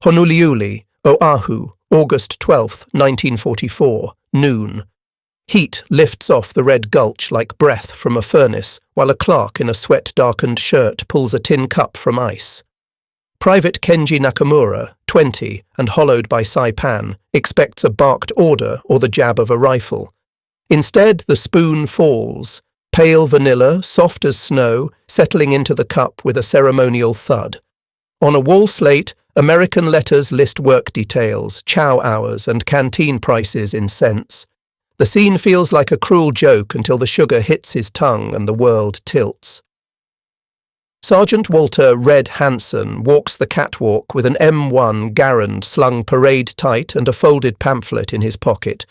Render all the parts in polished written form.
Honouliuli, Oahu, August 12, 1944, noon. Heat lifts off the red gulch like breath from a furnace, while a clerk in a sweat-darkened shirt pulls a tin cup from ice. Private Kenji Nakamura, 20, and hollowed by Saipan, expects a barked order or the jab of a rifle. Instead, the spoon falls, pale vanilla, soft as snow, settling into the cup with a ceremonial thud. On a wall slate, American letters list work details, chow hours, and canteen prices in cents. The scene feels like a cruel joke until the sugar hits his tongue and the world tilts. Sergeant Walter Red Hansen walks the catwalk with an M1 Garand slung parade tight and a folded pamphlet in his pocket.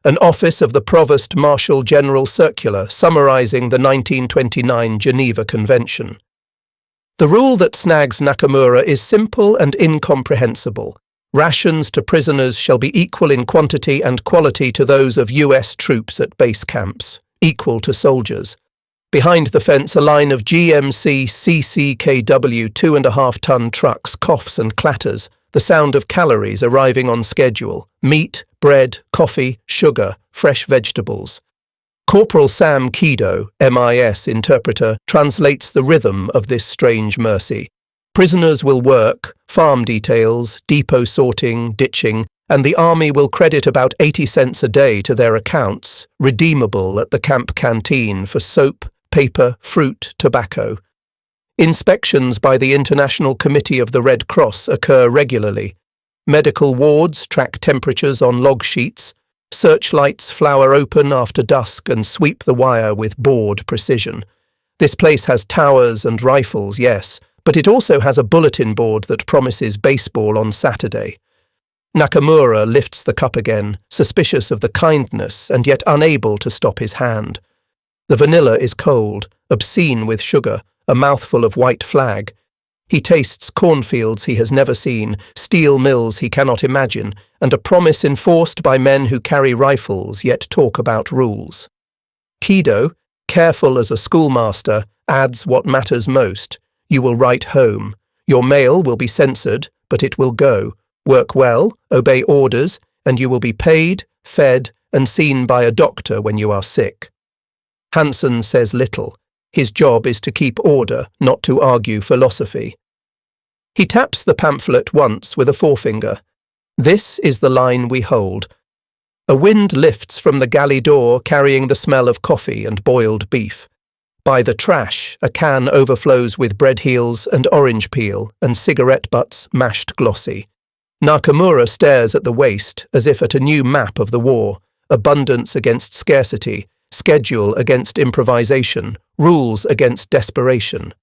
An Office of the Provost Marshal General circular summarizing the 1929 Geneva Convention. The rule that snags Nakamura is simple and incomprehensible. Rations to prisoners shall be equal in quantity and quality to those of US troops at base camps, equal to soldiers. Behind the fence, a line of GMC CCKW 2.5-ton trucks coughs and clatters, the sound of calories arriving on schedule, meat, bread, coffee, sugar, fresh vegetables. Corporal Sam Kido, MIS interpreter, translates the rhythm of this strange mercy. Prisoners will work, farm details, depot sorting, ditching, and the army will credit about 80 cents a day to their accounts, redeemable at the camp canteen for soap, paper, fruit, tobacco. Inspections by the International Committee of the Red Cross occur regularly. Medical wards track temperatures on log sheets. Searchlights flower open after dusk and sweep the wire with bored precision. This place has towers and rifles, yes, but it also has a bulletin board that promises baseball on Saturday. Nakamura lifts the cup again, suspicious of the kindness and yet unable to stop his hand. The vanilla is cold, obscene with sugar, a mouthful of white flag. He tastes cornfields he has never seen, steel mills he cannot imagine, and a promise enforced by men who carry rifles yet talk about rules. Kido, careful as a schoolmaster, adds what matters most. You will write home. Your mail will be censored, but it will go. Work well, obey orders, and you will be paid, fed, and seen by a doctor when you are sick. Hansen says little. His job is to keep order, not to argue philosophy. He taps the pamphlet once with a forefinger. This is the line we hold. A wind lifts from the galley door carrying the smell of coffee and boiled beef. By the trash, a can overflows with bread heels and orange peel and cigarette butts mashed glossy. Nakamura stares at the waste as if at a new map of the war, abundance against scarcity, schedule against improvisation, rules against desperation.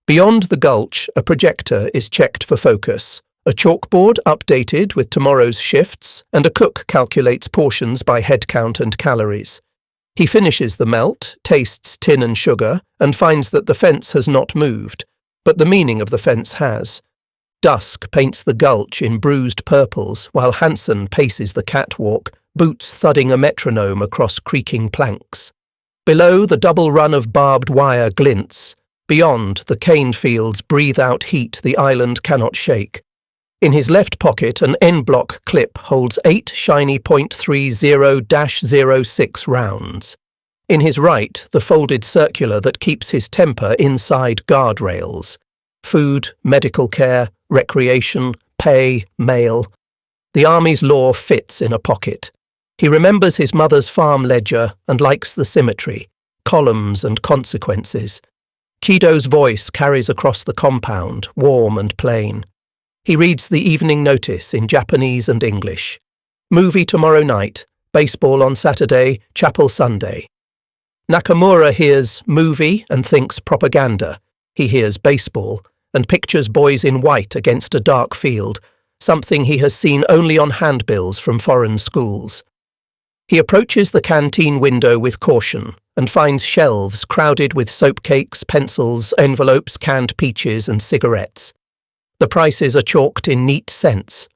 Beyond the gulch, a projector is checked for focus, a chalkboard updated with tomorrow's shifts, and a cook calculates portions by head count and calories. He finishes the melt, tastes tin and sugar, and finds that the fence has not moved, but the meaning of the fence has. Dusk paints the gulch in bruised purples while Hansen paces the catwalk, boots thudding a metronome across creaking planks. Below, the double run of barbed wire glints. Beyond, the cane fields breathe out heat the island cannot shake. In his left pocket, an N-block clip holds 8 shiny .30-06 rounds. In his right, the folded circular that keeps his temper inside guardrails. Food, medical care, recreation, pay, mail. The army's law fits in a pocket. He remembers his mother's farm ledger and likes the symmetry, columns and consequences. Kido's voice carries across the compound, warm and plain. He reads the evening notice in Japanese and English. Movie tomorrow night, baseball on Saturday, chapel Sunday. Nakamura hears movie and thinks propaganda. He hears baseball and pictures boys in white against a dark field, something he has seen only on handbills from foreign schools. He approaches the canteen window with caution and finds shelves crowded with soap cakes, pencils, envelopes, canned peaches and cigarettes. The prices are chalked in neat cents.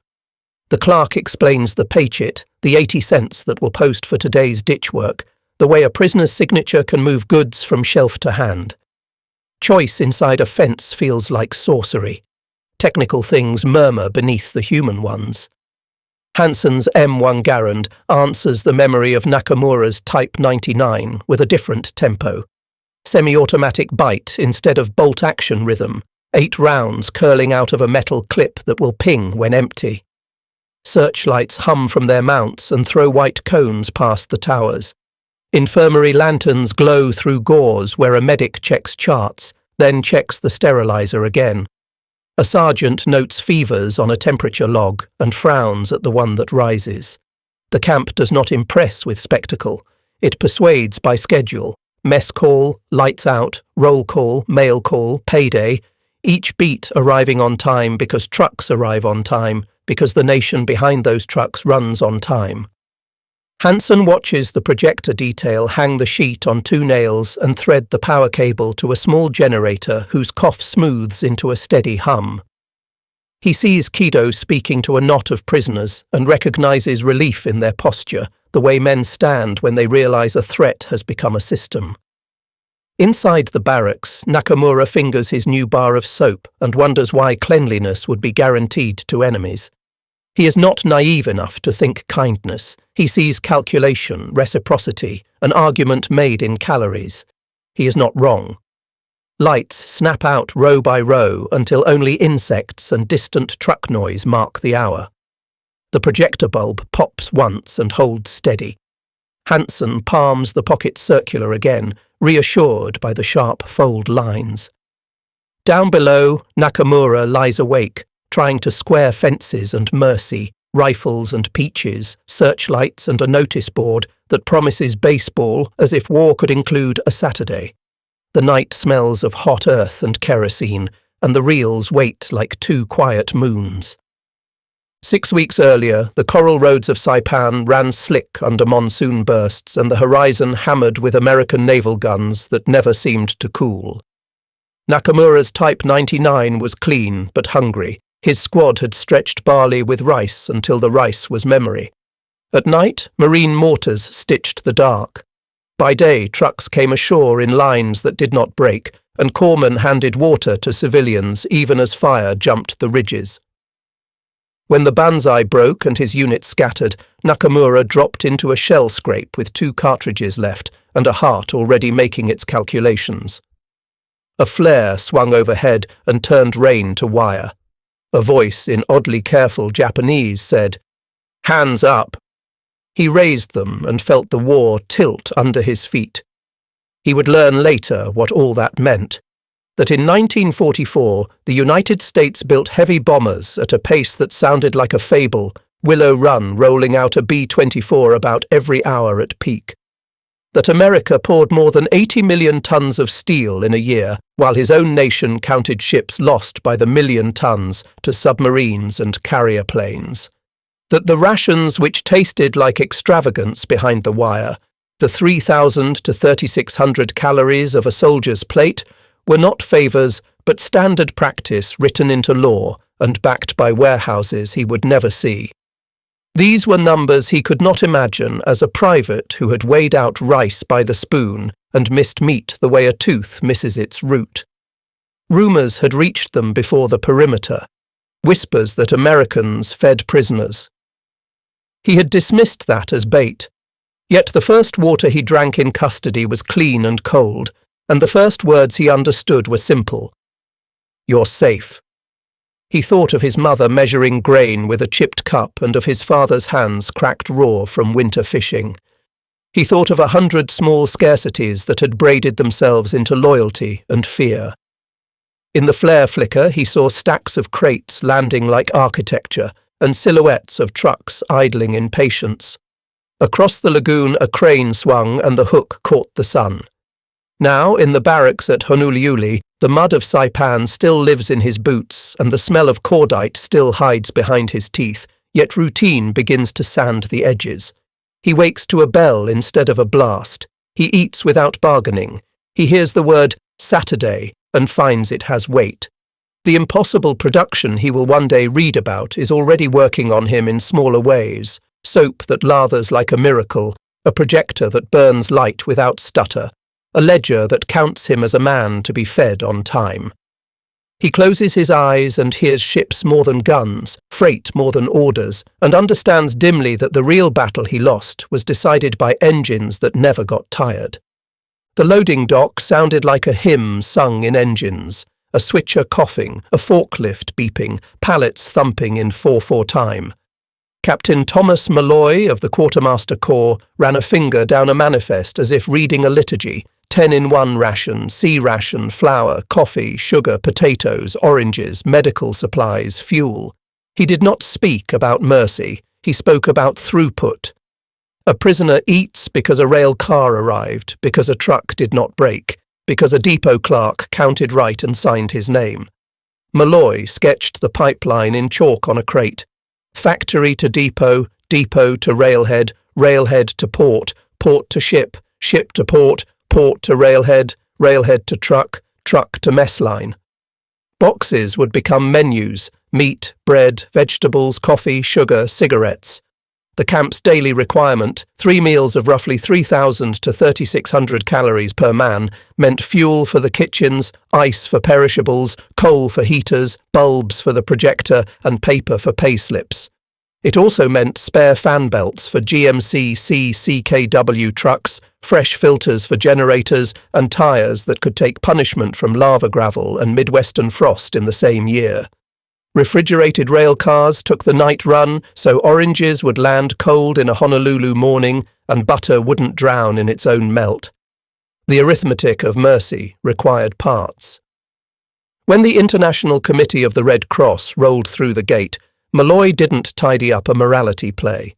The clerk explains the pay chit, the 80 cents that will post for today's ditch work, the way a prisoner's signature can move goods from shelf to hand. Choice inside a fence feels like sorcery. Technical things murmur beneath the human ones. Hansen's M1 Garand answers the memory of Nakamura's Type 99 with a different tempo. Semi-automatic bite instead of bolt-action rhythm, 8 rounds curling out of a metal clip that will ping when empty. Searchlights hum from their mounts and throw white cones past the towers. Infirmary lanterns glow through gauze where a medic checks charts, then checks the sterilizer again. A sergeant notes fevers on a temperature log and frowns at the one that rises. The camp does not impress with spectacle. It persuades by schedule. Mess call, lights out, roll call, mail call, payday. Each beat arriving on time because trucks arrive on time, because the nation behind those trucks runs on time. Hansen watches the projector detail hang the sheet on 2 nails and thread the power cable to a small generator whose cough smooths into a steady hum. He sees Kido speaking to a knot of prisoners and recognizes relief in their posture, the way men stand when they realize a threat has become a system. Inside the barracks, Nakamura fingers his new bar of soap and wonders why cleanliness would be guaranteed to enemies. He is not naive enough to think kindness. He sees calculation, reciprocity, an argument made in calories. He is not wrong. Lights snap out row by row until only insects and distant truck noise mark the hour. The projector bulb pops once and holds steady. Hansen palms the pocket circular again, reassured by the sharp fold lines. Down below, Nakamura lies awake, trying to square fences and mercy, rifles and peaches, searchlights and a notice board that promises baseball as if war could include a Saturday. The night smells of hot earth and kerosene, and the reels wait like 2 quiet moons. 6 weeks earlier, the coral roads of Saipan ran slick under monsoon bursts and the horizon hammered with American naval guns that never seemed to cool. Nakamura's Type 99 was clean but hungry. His squad had stretched barley with rice until the rice was memory. At night, marine mortars stitched the dark. By day, trucks came ashore in lines that did not break, and corpsmen handed water to civilians even as fire jumped the ridges. When the banzai broke and his unit scattered, Nakamura dropped into a shell scrape with 2 cartridges left and a heart already making its calculations. A flare swung overhead and turned rain to wire. A voice in oddly careful Japanese said, "Hands up." He raised them and felt the war tilt under his feet. He would learn later what all that meant, that in 1944 the United States built heavy bombers at a pace that sounded like a fable, Willow Run rolling out a B-24 about every hour at peak. That America poured more than 80 million tons of steel in a year, while his own nation counted ships lost by the million tons to submarines and carrier planes. That the rations which tasted like extravagance behind the wire, the 3,000 to 3,600 calories of a soldier's plate, were not favours but standard practice written into law and backed by warehouses he would never see. These were numbers he could not imagine as a private who had weighed out rice by the spoon and missed meat the way a tooth misses its root. Rumours had reached them before the perimeter, whispers that Americans fed prisoners. He had dismissed that as bait. Yet the first water he drank in custody was clean and cold, and the first words he understood were simple. "You're safe." He thought of his mother measuring grain with a chipped cup and of his father's hands cracked raw from winter fishing. He thought of 100 small scarcities that had braided themselves into loyalty and fear. In the flare flicker he saw stacks of crates landing like architecture and silhouettes of trucks idling in patience. Across the lagoon a crane swung and the hook caught the sun. Now, in the barracks at Honolulu, the mud of Saipan still lives in his boots and the smell of cordite still hides behind his teeth, yet routine begins to sand the edges. He wakes to a bell instead of a blast. He eats without bargaining. He hears the word Saturday and finds it has weight. The impossible production he will one day read about is already working on him in smaller ways. Soap that lathers like a miracle, a projector that burns light without stutter, a ledger that counts him as a man to be fed on time. He closes his eyes and hears ships more than guns, freight more than orders, and understands dimly that the real battle he lost was decided by engines that never got tired. The loading dock sounded like a hymn sung in engines, a switcher coughing, a forklift beeping, pallets thumping in 4/4 time. Captain Thomas Malloy of the Quartermaster Corps ran a finger down a manifest as if reading a liturgy: 10-in-1 ration, C ration, flour, coffee, sugar, potatoes, oranges, medical supplies, fuel. He did not speak about mercy, he spoke about throughput. A prisoner eats because a rail car arrived, because a truck did not break, because a depot clerk counted right and signed his name. Malloy sketched the pipeline in chalk on a crate. Factory to depot, depot to railhead, railhead to port, port to ship, ship to port, port to railhead, railhead to truck, truck to mess line. Boxes would become menus: meat, bread, vegetables, coffee, sugar, cigarettes. The camp's daily requirement, 3 meals of roughly 3,000 to 3,600 calories per man, meant fuel for the kitchens, ice for perishables, coal for heaters, bulbs for the projector, and paper for payslips. It also meant spare fan belts for GMC CKW trucks, fresh filters for generators, and tyres that could take punishment from lava gravel and Midwestern frost in the same year. Refrigerated rail cars took the night run, so oranges would land cold in a Honolulu morning and butter wouldn't drown in its own melt. The arithmetic of mercy required parts. When the International Committee of the Red Cross rolled through the gate, Malloy didn't tidy up a morality play.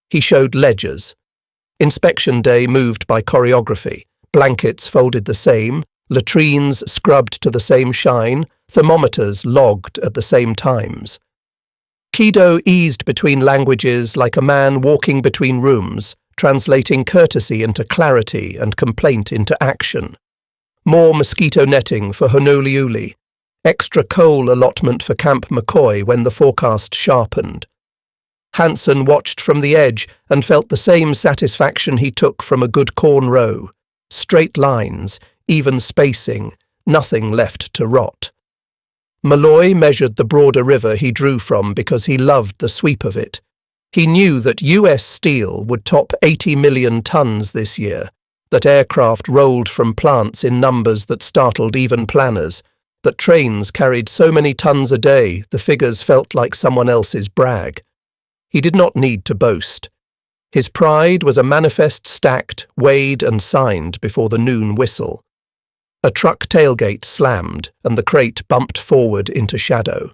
He showed ledgers. Inspection day moved by choreography, blankets folded the same, latrines scrubbed to the same shine, thermometers logged at the same times. Kido eased between languages like a man walking between rooms, translating courtesy into clarity and complaint into action. More mosquito netting for Honolulu. Extra coal allotment for Camp McCoy when the forecast sharpened. Hansen watched from the edge and felt the same satisfaction he took from a good corn row. Straight lines, even spacing, nothing left to rot. Malloy measured the broader river he drew from because he loved the sweep of it. He knew that US steel would top 80 million tons this year, that aircraft rolled from plants in numbers that startled even planners, that trains carried so many tons a day the figures felt like someone else's brag. He did not need to boast. His pride was a manifest stacked, weighed and signed before the noon whistle. A truck tailgate slammed and the crate bumped forward into shadow.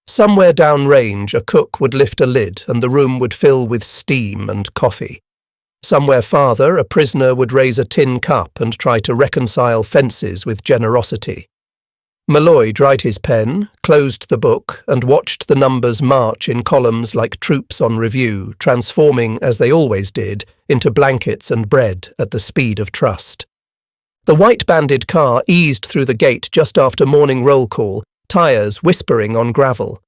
Somewhere downrange a cook would lift a lid and the room would fill with steam and coffee. Somewhere farther a prisoner would raise a tin cup and try to reconcile fences with generosity. Malloy dried his pen, closed the book, and watched the numbers march in columns like troops on review, transforming, as they always did, into blankets and bread at the speed of trust. The white-banded car eased through the gate just after morning roll call, tyres whispering on gravel.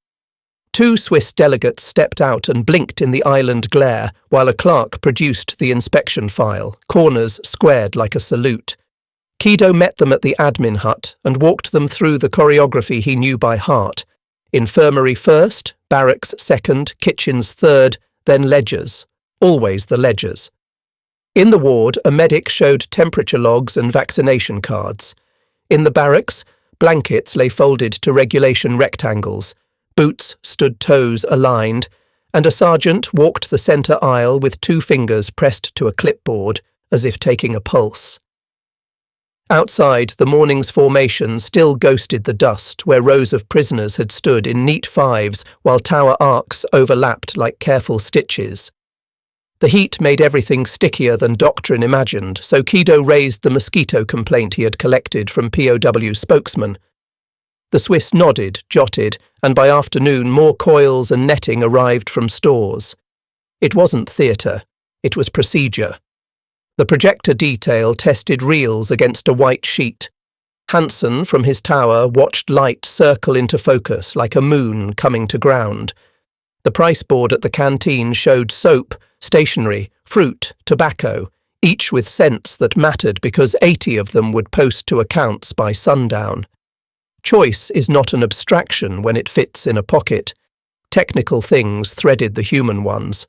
2 Swiss delegates stepped out and blinked in the island glare, while a clerk produced the inspection file, corners squared like a salute. Kido met them at the admin hut and walked them through the choreography he knew by heart. Infirmary first, barracks second, kitchens third, then ledgers. Always the ledgers. In the ward, a medic showed temperature logs and vaccination cards. In the barracks, blankets lay folded to regulation rectangles. Boots stood toes aligned, and a sergeant walked the centre aisle with 2 fingers pressed to a clipboard, as if taking a pulse. Outside, the morning's formation still ghosted the dust where rows of prisoners had stood in neat fives while tower arcs overlapped like careful stitches. The heat made everything stickier than doctrine imagined, so Kido raised the mosquito complaint he had collected from POW spokesman. The Swiss nodded, jotted, and by afternoon more coils and netting arrived from stores. It wasn't theatre, it was procedure. The projector detail tested reels against a white sheet. Hansen, from his tower, watched light circle into focus like a moon coming to ground. The price board at the canteen showed soap, stationery, fruit, tobacco, each with cents that mattered because 80 of them would post to accounts by sundown. Choice is not an abstraction when it fits in a pocket. Technical things threaded the human ones.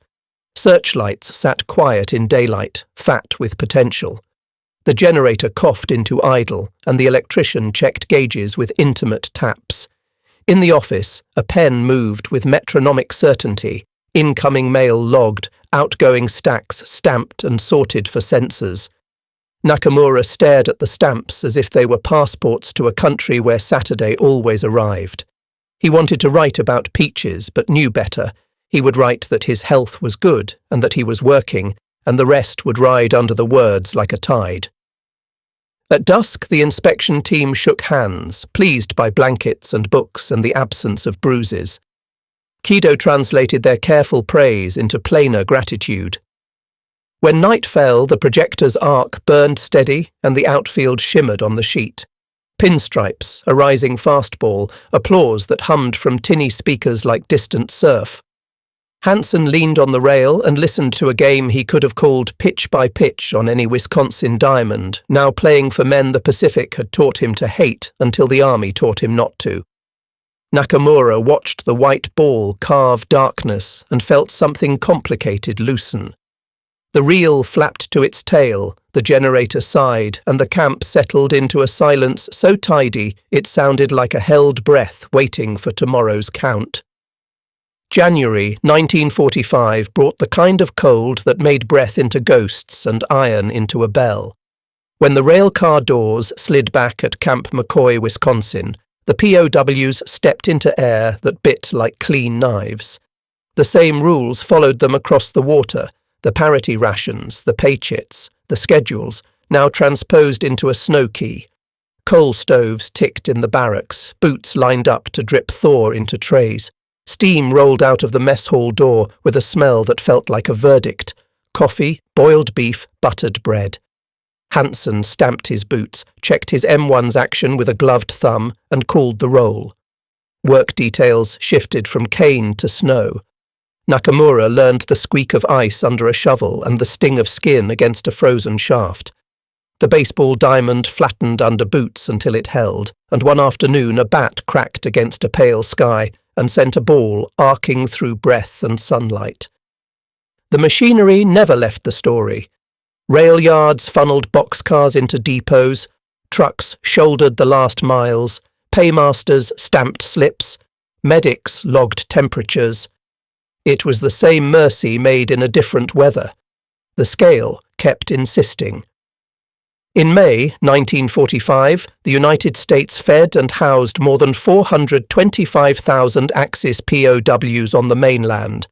Searchlights sat quiet in daylight, fat with potential. The generator coughed into idle, and the electrician checked gauges with intimate taps. In the office, a pen moved with metronomic certainty, incoming mail logged, outgoing stacks stamped and sorted for sensors. Nakamura stared at the stamps as if they were passports to a country where Saturday always arrived. He wanted to write about peaches, but knew better. He would write that his health was good and that he was working, and the rest would ride under the words like a tide. At dusk, the inspection team shook hands, pleased by blankets and books and the absence of bruises. Kido translated their careful praise into plainer gratitude. When night fell, the projector's arc burned steady and the outfield shimmered on the sheet. Pinstripes, a rising fastball, applause that hummed from tinny speakers like distant surf. Hansen leaned on the rail and listened to a game he could have called pitch by pitch on any Wisconsin diamond, now playing for men the Pacific had taught him to hate until the Army taught him not to. Nakamura watched the white ball carve darkness and felt something complicated loosen. The reel flapped to its tail, the generator sighed, and the camp settled into a silence so tidy it sounded like a held breath waiting for tomorrow's count. January 1945 brought the kind of cold that made breath into ghosts and iron into a bell. When the railcar doors slid back at Camp McCoy, Wisconsin, the POWs stepped into air that bit like clean knives. The same rules followed them across the water, the parity rations, the pay chits, the schedules, now transposed into a snow key. Coal stoves ticked in the barracks, boots lined up to drip thaw into trays. Steam rolled out of the mess hall door with a smell that felt like a verdict. Coffee, boiled beef, buttered bread. Hansen stamped his boots, checked his M1's action with a gloved thumb, and called the roll. Work details shifted from cane to snow. Nakamura learned the squeak of ice under a shovel and the sting of skin against a frozen shaft. The baseball diamond flattened under boots until it held, and one afternoon a bat cracked against a pale sky and sent a ball arcing through breath and sunlight. The machinery never left the story. Rail yards funneled boxcars into depots, trucks shouldered the last miles, paymasters stamped slips, medics logged temperatures. It was the same mercy made in a different weather. The scale kept insisting. In May 1945, the United States fed and housed more than 425,000 Axis POWs on the mainland,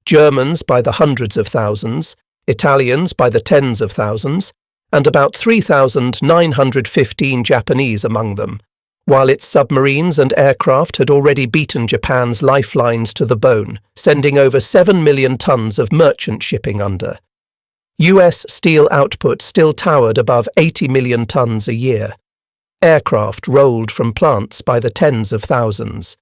Germans by the hundreds of thousands, Italians by the tens of thousands, and about 3,915 Japanese among them, while its submarines and aircraft had already beaten Japan's lifelines to the bone, sending over 7 million tons of merchant shipping under. US steel output still towered above 80 million tons a year. Aircraft rolled from plants by the tens of thousands.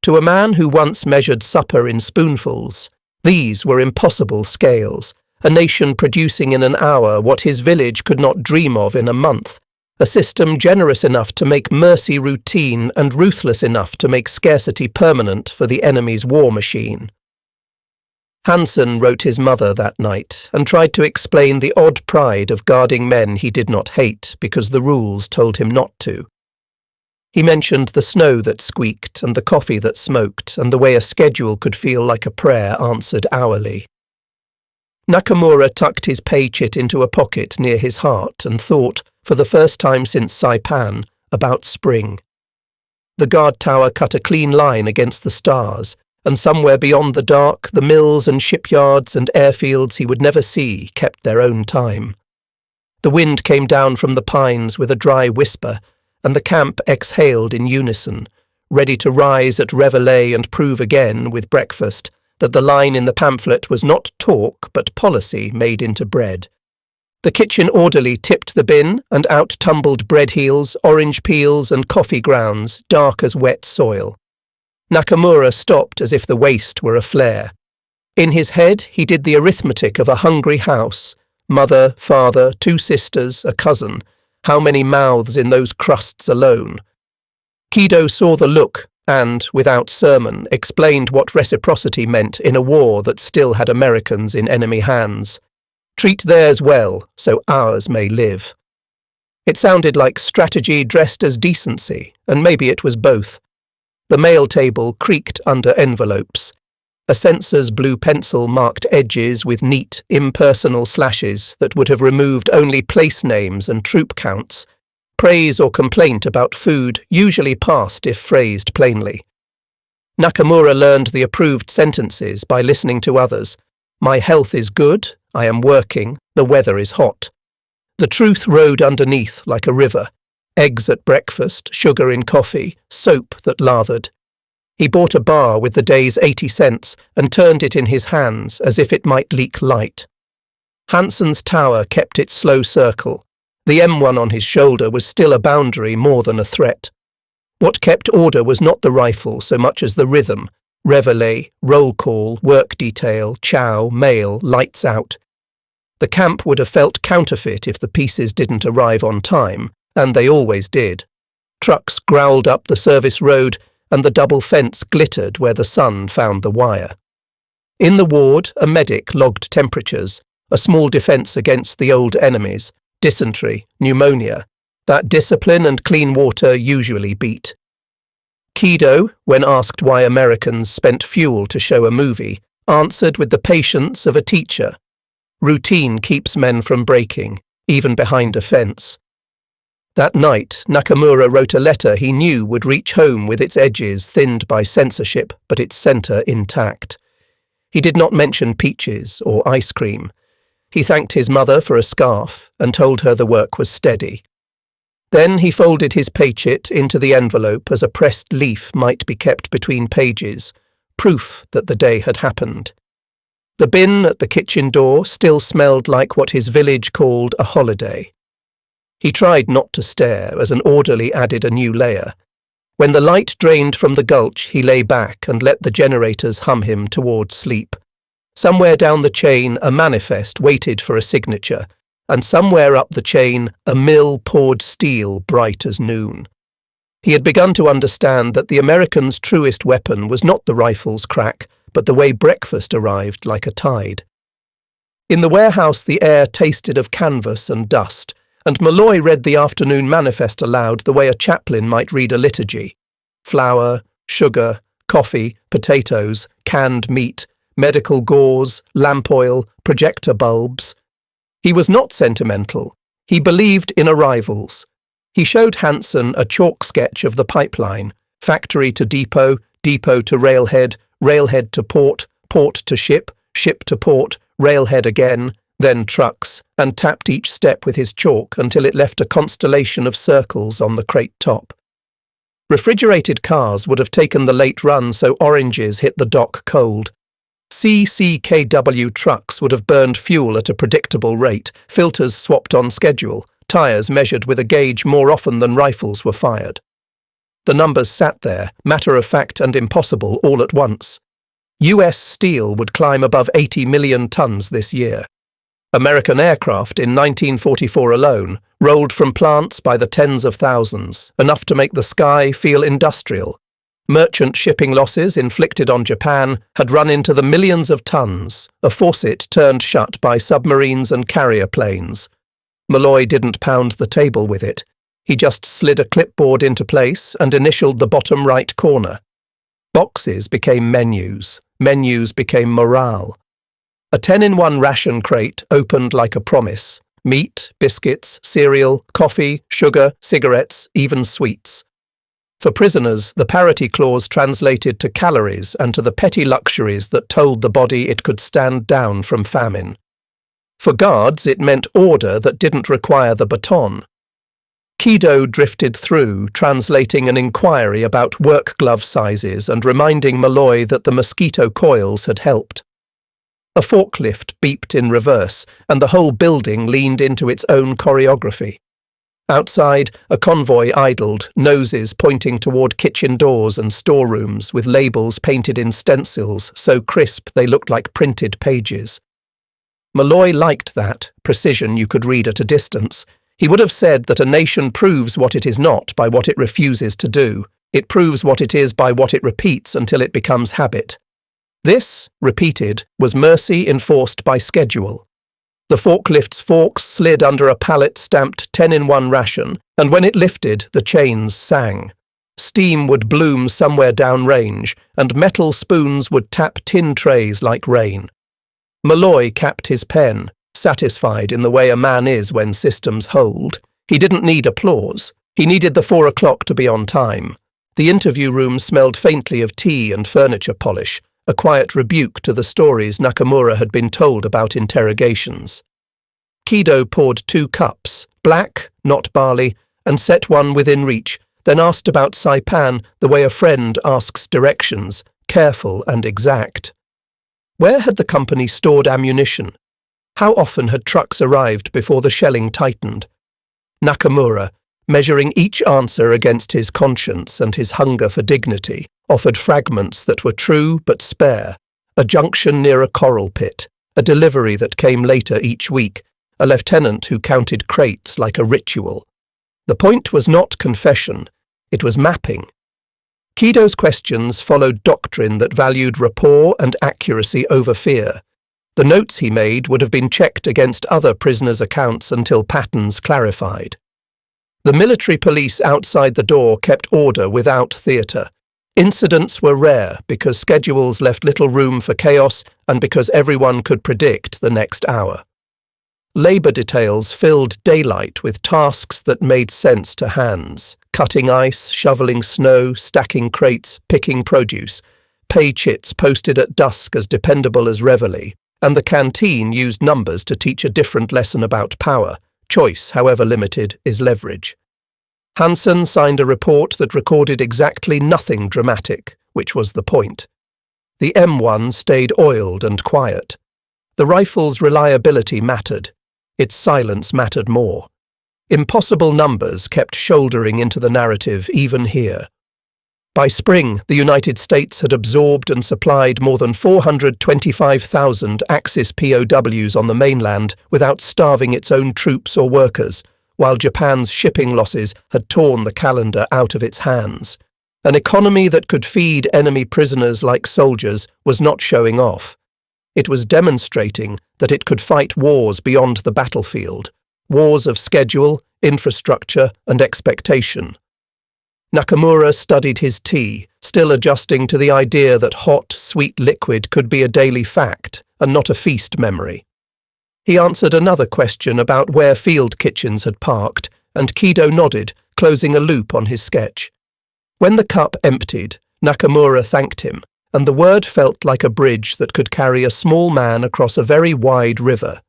To a man who once measured supper in spoonfuls, these were impossible scales, a nation producing in an hour what his village could not dream of in a month, a system generous enough to make mercy routine and ruthless enough to make scarcity permanent for the enemy's war machine. Hansen wrote his mother that night and tried to explain the odd pride of guarding men he did not hate because the rules told him not to. He mentioned the snow that squeaked and the coffee that smoked and the way a schedule could feel like a prayer answered hourly. Nakamura tucked his pay chit into a pocket near his heart and thought, for the first time since Saipan, about spring. The guard tower cut a clean line against the stars, and somewhere beyond the dark, the mills and shipyards and airfields he would never see kept their own time. The wind came down from the pines with a dry whisper, and the camp exhaled in unison, ready to rise at reveille and prove again, with breakfast, that the line in the pamphlet was not talk but policy made into bread. The kitchen orderly tipped the bin, and out tumbled bread heels, orange peels, and coffee grounds, dark as wet soil. Nakamura stopped as if the waste were a flare. In his head he did the arithmetic of a hungry house, mother, father, 2 sisters, a cousin. How many mouths in those crusts alone? Kido saw the look and, without sermon, explained what reciprocity meant in a war that still had Americans in enemy hands. Treat theirs well, so ours may live. It sounded like strategy dressed as decency, and maybe it was both. The mail table creaked under envelopes. A censor's blue pencil marked edges with neat, impersonal slashes that would have removed only place names and troop counts. Praise or complaint about food usually passed if phrased plainly. Nakamura learned the approved sentences by listening to others. My health is good, I am working, the weather is hot. The truth rode underneath like a river. Eggs at breakfast, sugar in coffee, soap that lathered. He bought a bar with the day's 80 cents and turned it in his hands as if it might leak light. Hanson's tower kept its slow circle. The M1 on his shoulder was still a boundary more than a threat. What kept order was not the rifle so much as the rhythm. Reveille, roll call, work detail, chow, mail, lights out. The camp would have felt counterfeit if the pieces didn't arrive on time, and they always did. Trucks growled up the service road, and the double fence glittered where the sun found the wire. In the ward, a medic logged temperatures, a small defence against the old enemies, dysentery, pneumonia, that discipline and clean water usually beat. Kido, when asked why Americans spent fuel to show a movie, answered with the patience of a teacher. Routine keeps men from breaking, even behind a fence. That night, Nakamura wrote a letter he knew would reach home with its edges thinned by censorship, but its centre intact. He did not mention peaches or ice cream. He thanked his mother for a scarf and told her the work was steady. Then he folded his paychit into the envelope as a pressed leaf might be kept between pages, proof that the day had happened. The bin at the kitchen door still smelled like what his village called a holiday. He tried not to stare as an orderly added a new layer. When the light drained from the gulch, he lay back and let the generators hum him towards sleep. Somewhere down the chain, a manifest waited for a signature, and somewhere up the chain, a mill poured steel bright as noon. He had begun to understand that the Americans' truest weapon was not the rifle's crack, but the way breakfast arrived like a tide. In the warehouse, the air tasted of canvas and dust, and Malloy read the afternoon manifest aloud the way a chaplain might read a liturgy. Flour, sugar, coffee, potatoes, canned meat, medical gauze, lamp oil, projector bulbs. He was not sentimental. He believed in arrivals. He showed Hanson a chalk sketch of the pipeline, factory to depot, depot to railhead, railhead to port, port to ship, ship to port, railhead again, then trucks, and tapped each step with his chalk until it left a constellation of circles on the crate top. Refrigerated cars would have taken the late run so oranges hit the dock cold. CCKW trucks would have burned fuel at a predictable rate, filters swapped on schedule, tyres measured with a gauge more often than rifles were fired. The numbers sat there, matter-of-fact and impossible all at once. US steel would climb above 80 million tons this year. American aircraft in 1944 alone rolled from plants by the tens of thousands, enough to make the sky feel industrial. Merchant shipping losses inflicted on Japan had run into the millions of tons, a faucet turned shut by submarines and carrier planes. Malloy didn't pound the table with it. He just slid a clipboard into place and initialed the bottom right corner. Boxes became menus. Menus became morale. A 10-in-1 ration crate opened like a promise. Meat, biscuits, cereal, coffee, sugar, cigarettes, even sweets. For prisoners, the parity clause translated to calories and to the petty luxuries that told the body it could stand down from famine. For guards, it meant order that didn't require the baton. Kido drifted through, translating an inquiry about work glove sizes and reminding Malloy that the mosquito coils had helped. A forklift beeped in reverse, and the whole building leaned into its own choreography. Outside, a convoy idled, noses pointing toward kitchen doors and storerooms with labels painted in stencils so crisp they looked like printed pages. Malloy liked that precision you could read at a distance. He would have said that a nation proves what it is not by what it refuses to do, It proves what it is by what it repeats until it becomes habit. This, repeated, was mercy enforced by schedule. The forklift's forks slid under a pallet stamped 10-in-1 ration, and when it lifted, the chains sang. Steam would bloom somewhere downrange, and metal spoons would tap tin trays like rain. Malloy capped his pen, satisfied in the way a man is when systems hold. He didn't need applause. He needed the 4 o'clock to be on time. The interview room smelled faintly of tea and furniture polish, a quiet rebuke to the stories Nakamura had been told about interrogations. Kido poured 2 cups, black, not barley, and set one within reach, then asked about Saipan the way a friend asks directions, careful and exact. Where had the company stored ammunition? How often had trucks arrived before the shelling tightened? Nakamura, measuring each answer against his conscience and his hunger for dignity, offered fragments that were true but spare, a junction near a coral pit, a delivery that came later each week, a lieutenant who counted crates like a ritual. The point was not confession, it was mapping. Kido's questions followed doctrine that valued rapport and accuracy over fear. The notes he made would have been checked against other prisoners' accounts until patterns clarified. The military police outside the door kept order without theatre. Incidents were rare because schedules left little room for chaos and because everyone could predict the next hour. Labour details filled daylight with tasks that made sense to hands. Cutting ice, shoveling snow, stacking crates, picking produce. Pay chits posted at dusk as dependable as reveille, and the canteen used numbers to teach a different lesson about power. Choice, however limited, is leverage. Hansen signed a report that recorded exactly nothing dramatic, which was the point. The M1 stayed oiled and quiet. The rifle's reliability mattered. Its silence mattered more. Impossible numbers kept shouldering into the narrative even here. By spring, the United States had absorbed and supplied more than 425,000 Axis POWs on the mainland without starving its own troops or workers, while Japan's shipping losses had torn the calendar out of its hands. An economy that could feed enemy prisoners like soldiers was not showing off. It was demonstrating that it could fight wars beyond the battlefield, wars of schedule, infrastructure, and expectation. Nakamura studied his tea, still adjusting to the idea that hot, sweet liquid could be a daily fact and not a feast memory. He answered another question about where field kitchens had parked, and Kido nodded, closing a loop on his sketch. When the cup emptied, Nakamura thanked him, and the word felt like a bridge that could carry a small man across a very wide river.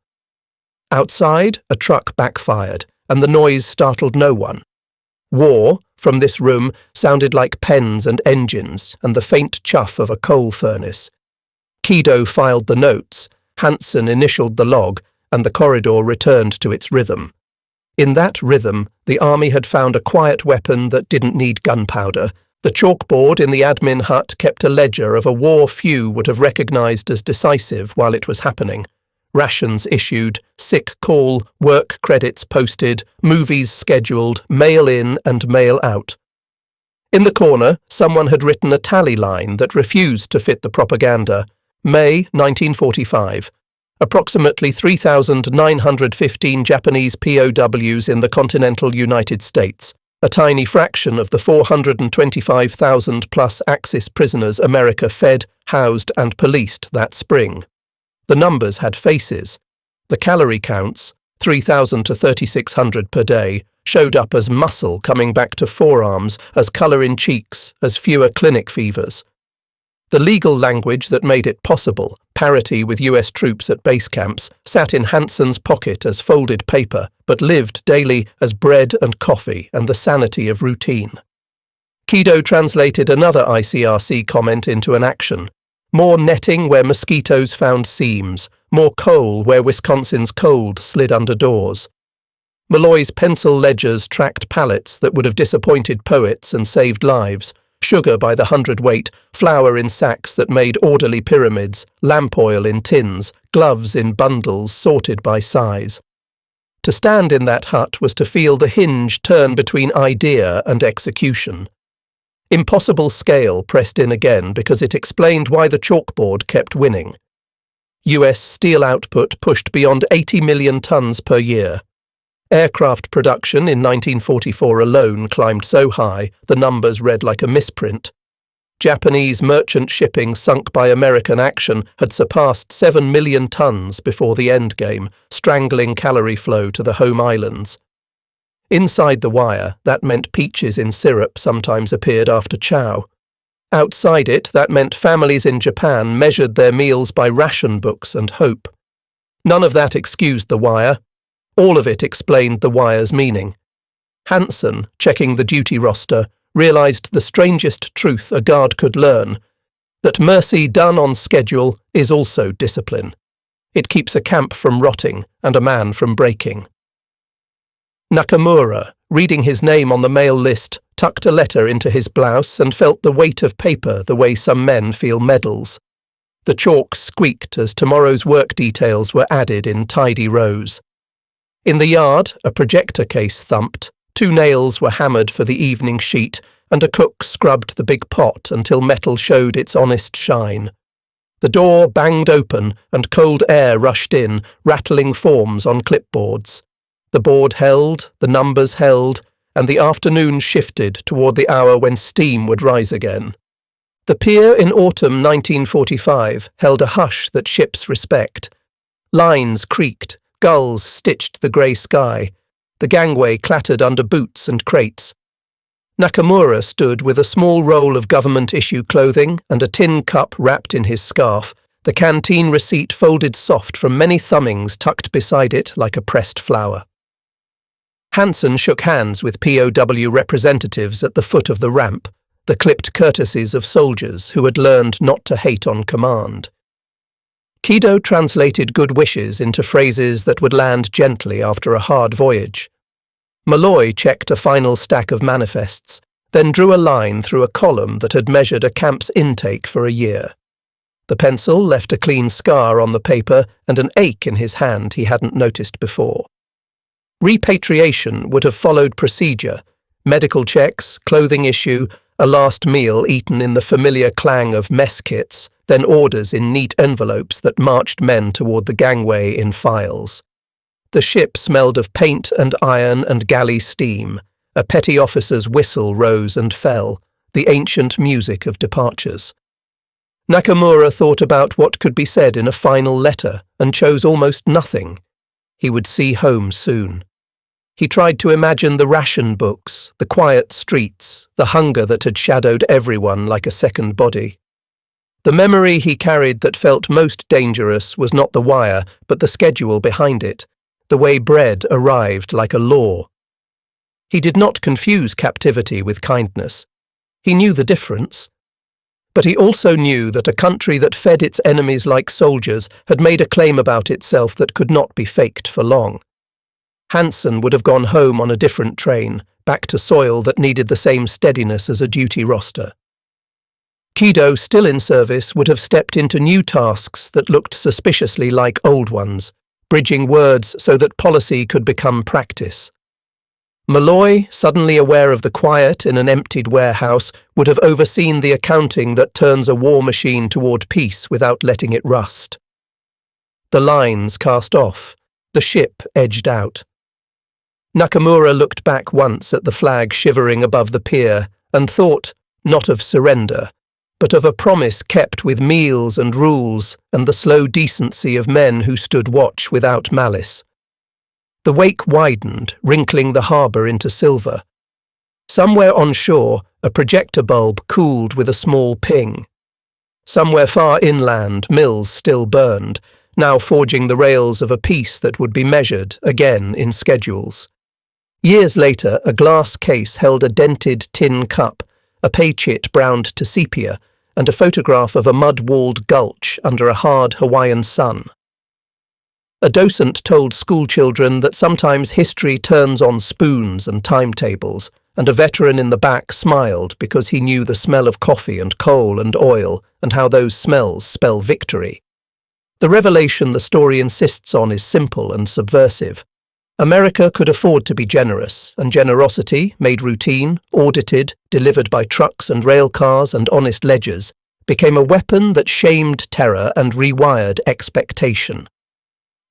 Outside, a truck backfired, and the noise startled no one. War, from this room, sounded like pens and engines and the faint chuff of a coal furnace. Kido filed the notes, Hansen initialed the log, and the corridor returned to its rhythm. In that rhythm, the army had found a quiet weapon that didn't need gunpowder. The chalkboard in the admin hut kept a ledger of a war few would have recognized as decisive while it was happening. Rations issued, sick call, work credits posted, movies scheduled, mail in and mail out. In the corner, someone had written a tally line that refused to fit the propaganda. May 1945. Approximately 3,915 Japanese POWs in the continental United States, a tiny fraction of the 425,000-plus Axis prisoners America fed, housed and policed that spring. The numbers had faces. The calorie counts, 3,000 to 3,600 per day, showed up as muscle coming back to forearms, as colour in cheeks, as fewer clinic fevers. The legal language that made it possible, parity with US troops at base camps, sat in Hansen's pocket as folded paper, but lived daily as bread and coffee and the sanity of routine. Kido translated another ICRC comment into an action. More netting where mosquitoes found seams, more coal where Wisconsin's cold slid under doors. Malloy's pencil ledgers tracked pallets that would have disappointed poets and saved lives. Sugar by the hundredweight, flour in sacks that made orderly pyramids, lamp oil in tins, gloves in bundles sorted by size. To stand in that hut was to feel the hinge turn between idea and execution. Impossible scale pressed in again because it explained why the chalkboard kept winning. US steel output pushed beyond 80 million tons per year. Aircraft production in 1944 alone climbed so high the numbers read like a misprint. Japanese merchant shipping sunk by American action had surpassed 7 million tons before the endgame, strangling calorie flow to the home islands. Inside the wire, that meant peaches in syrup sometimes appeared after chow. Outside it, that meant families in Japan measured their meals by ration books and hope. None of that excused the wire. All of it explained the wire's meaning. Hansen, checking the duty roster, realized the strangest truth a guard could learn, that mercy done on schedule is also discipline. It keeps a camp from rotting and a man from breaking. Nakamura, reading his name on the mail list, tucked a letter into his blouse and felt the weight of paper the way some men feel medals. The chalk squeaked as tomorrow's work details were added in tidy rows. In the yard, a projector case thumped, 2 nails were hammered for the evening sheet, and a cook scrubbed the big pot until metal showed its honest shine. The door banged open and cold air rushed in, rattling forms on clipboards. The board held, the numbers held, and the afternoon shifted toward the hour when steam would rise again. The pier in autumn 1945 held a hush that ships respect. Lines creaked, gulls stitched the grey sky. The gangway clattered under boots and crates. Nakamura stood with a small roll of government-issue clothing and a tin cup wrapped in his scarf, the canteen receipt folded soft from many thumbings tucked beside it like a pressed flower. Hansen shook hands with POW representatives at the foot of the ramp, the clipped courtesies of soldiers who had learned not to hate on command. Kido translated good wishes into phrases that would land gently after a hard voyage. Malloy checked a final stack of manifests, then drew a line through a column that had measured a camp's intake for a year. The pencil left a clean scar on the paper and an ache in his hand he hadn't noticed before. Repatriation would have followed procedure: medical checks, clothing issue, a last meal eaten in the familiar clang of mess kits, then orders in neat envelopes that marched men toward the gangway in files. The ship smelled of paint and iron and galley steam. A petty officer's whistle rose and fell, the ancient music of departures. Nakamura thought about what could be said in a final letter and chose almost nothing. He would see home soon. He tried to imagine the ration books, the quiet streets, the hunger that had shadowed everyone like a second body. The memory he carried that felt most dangerous was not the wire, but the schedule behind it, the way bread arrived like a law. He did not confuse captivity with kindness. He knew the difference. But he also knew that a country that fed its enemies like soldiers had made a claim about itself that could not be faked for long. Hansen would have gone home on a different train, back to soil that needed the same steadiness as a duty roster. Kido, still in service, would have stepped into new tasks that looked suspiciously like old ones, bridging words so that policy could become practice. Malloy, suddenly aware of the quiet in an emptied warehouse, would have overseen the accounting that turns a war machine toward peace without letting it rust. The lines cast off, the ship edged out. Nakamura looked back once at the flag shivering above the pier and thought, not of surrender, but of a promise kept with meals and rules and the slow decency of men who stood watch without malice. The wake widened, wrinkling the harbour into silver. Somewhere on shore, a projector bulb cooled with a small ping. Somewhere far inland, mills still burned, now forging the rails of a peace that would be measured, again, in schedules. Years later, a glass case held a dented tin cup, a pay-chit browned to sepia, and a photograph of a mud-walled gulch under a hard Hawaiian sun. A docent told schoolchildren that sometimes history turns on spoons and timetables, and a veteran in the back smiled because he knew the smell of coffee and coal and oil and how those smells spell victory. The revelation the story insists on is simple and subversive. America could afford to be generous, and generosity, made routine, audited, delivered by trucks and rail cars and honest ledgers, became a weapon that shamed terror and rewired expectation.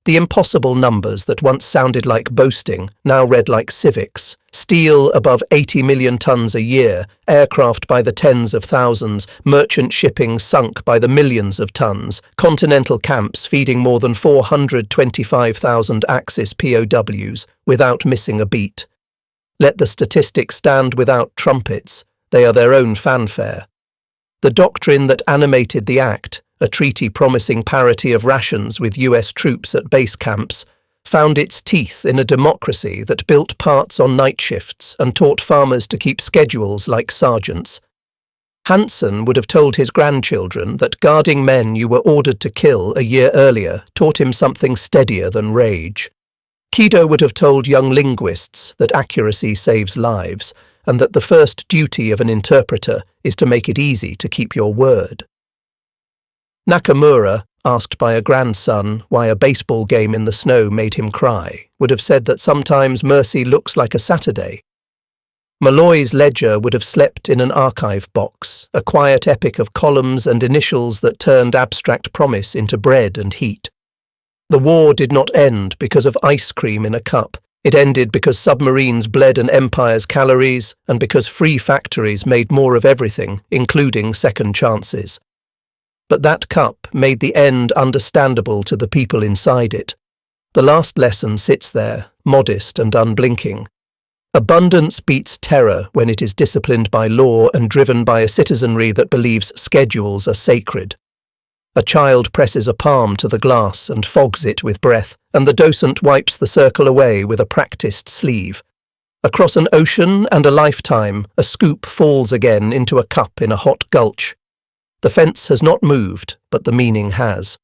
The impossible numbers that once sounded like boasting now read like civics: steel above 80 million tons a year, aircraft by the tens of thousands, merchant shipping sunk by the millions of tons, continental camps feeding more than 425,000 Axis POWs without missing a beat. Let the statistics stand without trumpets, they are their own fanfare. The doctrine that animated the act, a treaty promising parity of rations with US troops at base camps, found its teeth in a democracy that built parts on night shifts and taught farmers to keep schedules like sergeants. Hansen would have told his grandchildren that guarding men you were ordered to kill a year earlier taught him something steadier than rage. Kido would have told young linguists that accuracy saves lives, and that the first duty of an interpreter is to make it easy to keep your word. Nakamura, asked by a grandson why a baseball game in the snow made him cry, would have said that sometimes mercy looks like a Saturday. Malloy's ledger would have slept in an archive box, a quiet epic of columns and initials that turned abstract promise into bread and heat. The war did not end because of ice cream in a cup. It ended because submarines bled an empire's calories and because free factories made more of everything, including second chances. But that cup made the end understandable to the people inside it. The last lesson sits there, modest and unblinking. Abundance beats terror when it is disciplined by law and driven by a citizenry that believes schedules are sacred. A child presses a palm to the glass and fogs it with breath, and the docent wipes the circle away with a practiced sleeve. Across an ocean and a lifetime, a scoop falls again into a cup in a hot gulch. The fence has not moved, but the meaning has.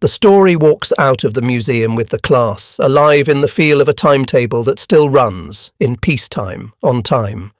The story walks out of the museum with the class, alive in the feel of a timetable that still runs, in peacetime, on time.